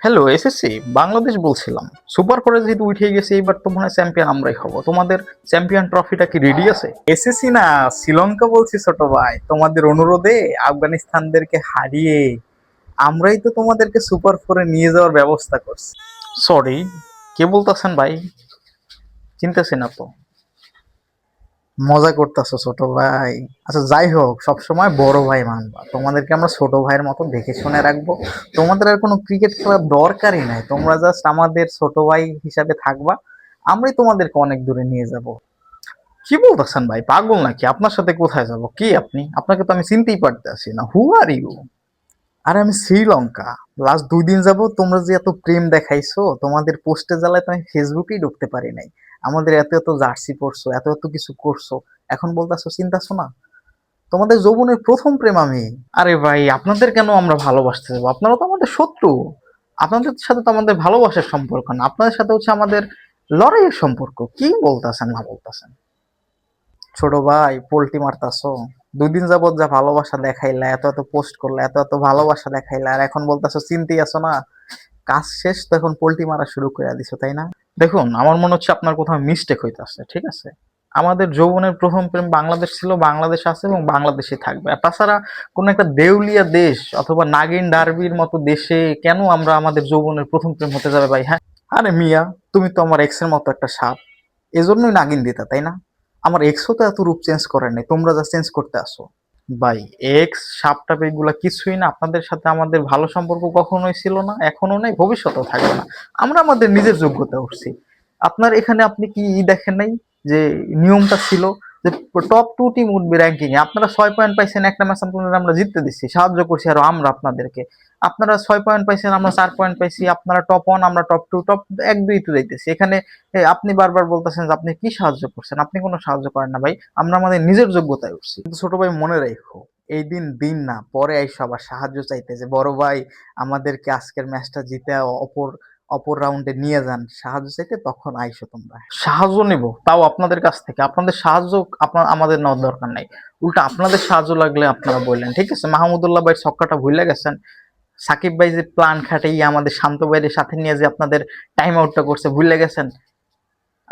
Hello SSC Bangladesh বলছিলাম। Super ফোরে যেহেতু উঠে গেছে, এবার তো মনে হয় চ্যাম্পিয়ন আমরাই হব। তোমাদের চ্যাম্পিয়ন ট্রফিটা কি রেডি আছে? এসএসসি না, শ্রীলঙ্কা বলছি ছোট ভাই। তোমাদের অনুরোধে আফগানিস্তানদেরকে হারিয়ে আমরাই তো তোমাদেরকে সুপার ফোরে নিয়ে যাওয়ার ব্যবস্থা করছি। সরি, কে বলতেছেন ভাই? চিনতেছি না তো। মজা করতেছো ছোট ভাই। আচ্ছা যাই হোক, সবসময় বড় ভাই মানবা, তোমাদেরকে আমরা ছোট ভাইয়ের মতো দেখে শুনে রাখবো। তোমাদের আর কোনো ক্রিকেট খেলার দরকারই নাই, তোমরা জাস্ট আমাদের ছোট ভাই হিসাবে থাকবা। আমরাই তোমাদেরকে অনেক দূরে নিয়ে যাব। কি বলতেছেন ভাই, পাগল নাকি? আপনার সাথে কোথায় যাব? কি আপনি? আপনাকে তো আমি চিনতেই পারতেছি না। হু আর ইউ? আর আমি শ্রীলঙ্কা। লাস্ট 2 দিন যাব তোমরা যে এত প্রেম দেখাইছো, তোমাদের পোস্টে জ্বালায় তো আমি ফেসবুকেই ঢুকতে পারি নাই। আমাদের এত এত জার্সি পরছো, এত এত কিছু করছো, এখন বলতেছো চিন্তাছো না? তোমাদের যৌবনের প্রথম প্রেম আমি। আরে ভাই, আপনাদের কেন আমরা ভালোবাসতে যাবো? আপনারা তো আমাদের শত্রু। আপনাদের সাথে তো আমাদের ভালোবাসার সম্পর্ক না, আপনাদের সাথে হচ্ছে আমাদের লড়াইয়ের সম্পর্ক। কি বলতেছেন না বলতেছেন? ছোট ভাই পোল্টি মারতাছো। 2 দিন যাবত যা ভালোবাসা দেখাইলা, এত এত পোস্ট করলা, এত এত ভালোবাসা দেখাইলা, আর এখন বলতাছো চিন্তাই আছো না? কাজ শেষ তো এখন পোল্টি মারা শুরু করে দিছো, তাই না? দেখুন, আমার মনে হচ্ছে আপনার কোথাও মিস্টেক হইতাছে। ঠিক আছে, আমাদের যৌবনের প্রথম প্রেম বাংলাদেশ ছিল, বাংলাদেশ আছে এবং বাংলাদেশে থাকবে। আর তাছাড়া কোন একটা দেউলিয়া দেশ অথবা নাগিন ডার্বির মতো দেশে কেন আমরা আমাদের যৌবনের প্রথম প্রেম হতে যাবে ভাই? হ্যাঁ, আরে মিয়া, তুমি তো আমার এক্স এর মতো একটা সাপ। এজন্যই নাগিন দিতা, তাই না? আমার এক্সও তো এত রূপ চেঞ্জ করে নাই, তোমরা যা চেঞ্জ করতে আসো। ভাই, এক্স সাপটাপ এগুলা কিছুই না। আপনাদের সাথে আমাদের ভালো সম্পর্ক কখনোই ছিল না, এখনো নেই, ভবিষ্যতেও থাকবে না। আমরা আমাদের নিজের যোগ্যতা উঠছি। আপনার এখানে আপনি কি দেখেন নাই যে নিয়মটা ছিল যে টপ 2 টিম উঠবে র্যাঙ্কিং এ? আপনারা 6 পয়েন্ট পাইছেন, একটা ম্যাচ আপনাদের আমরা জিততে দিচ্ছি, সাহায্য করছি আরো আমরা আপনাদেরকে। আপনারা 6 পয়েন্ট পাইছেন, আমরা 4 পয়েন্ট পাইছি। আপনারা টপ 1, আমরা টপ 2, টপ 1, 2 তো যাইতেছি এখানে। আপনি বারবার বলতেছেন যে আপনি কি সাহায্য করছেন? আপনি কোনো সাহায্য করেন না ভাই, আমরা আমাদের নিজের যোগ্যতায় উঠছি। কিন্তু ছোট ভাই মনে রাখো, এই দিন দিন না, পরে আইসো আবার সাহায্য চাইতে যে বড় ভাই আমাদেরকে আজকের ম্যাচটা জিতে অপর অপর রাউন্ডে নিয়ে যান, সাহায্য চাইতে তখন আইসো তোমরা। সাহায্য নিব, তাও আপনাদের কাছ থেকে? আপনাদের সাহায্য আপনার আমাদের নেওয়ার দরকার নাই। উল্টা আপনাদের সাহায্য লাগলে আপনারা বললেন। ঠিক আছে, মাহমুদুল্লাহ ভাই ছক্কাটা ভুলে গেছেন। সাকিব ভাই যে প্ল্যান খাটাই আমাদের শান্ত ভাইয়ের সাথে নিয়ে যে আপনাদের টাইম আউটটা করছে, ভুলে গেছেন?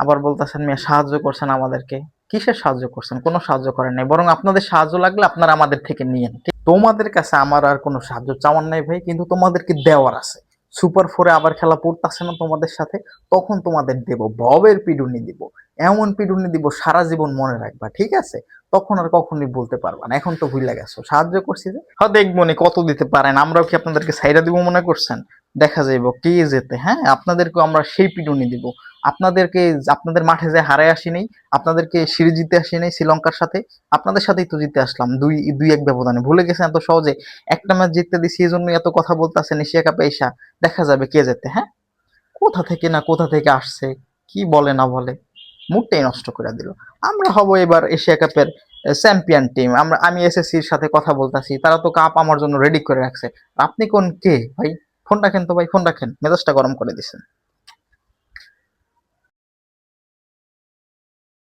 আবার বলতেছেন মিয়া সাহায্য করছেন আমাদেরকে। কিসের সাহায্য করছেন? কোনো সাহায্য করেন নাই, বরং আপনাদের সাহায্য লাগলে আপনারা আমাদের থেকে নিয়েন। তোমাদের কাছে আমার আর কোনো সাহায্য চাওয়ার নাই ভাই, কিন্তু তোমাদেরকে দেওয়ার আছে। সুপার ফোরে আবার খেলা পড়তাছে না তোমাদের সাথে, তখন তোমাদের দেব, ভবের পিডুনি দিব। এমন পিডুনি দিব সারা জীবন মনে রাখবা, ঠিক আছে? তখন আর কখনোই বলতে পারবা না, এখন তো ভুলে গেছো সাহায্য করছি যে। হ্যাঁ, দেখবো নি কত দিতে পারেন। আমরাও কি আপনাদেরকে ছাইরা দিব মনে করছেন? দেখা যাইব কে যেতে। হ্যাঁ, আপনাদেরকে আমরা সেই পিটুনি দিব। আপনাদেরকে আপনাদের মাঠে যে হারায় আসি নাই, আপনাদেরকে সিরিজ জিতে আসি নাই শ্রীলঙ্কার সাথে। আপনাদের সাথেই তো জিতে আসলাম 2-1 ব্যবধানে। ভুলে গেছেন এত সহজে? একটা ম্যাচ জিততে দিছি, এই জন্য এত কথা বলতেছেন এশিয়া কাপে এসা। দেখা যাবে কে যেতে। হ্যাঁ, কোথা থেকে না কোথা থেকে আসছে, কি বলে না বলে, মুডটাই নষ্ট করে দিল। আমরা হব এবার এশিয়া কাপের চ্যাম্পিয়ন টিম। আমি এসএসসির সাথে কথা বলতাছি, তারা তো কাপ আমার জন্য রেডি করে রাখছে। আপনি কোন কে ভাই? ফোন রাখেন তো ভাই, ফোন রাখেন, মেজাজটা গরম করে দিছেন।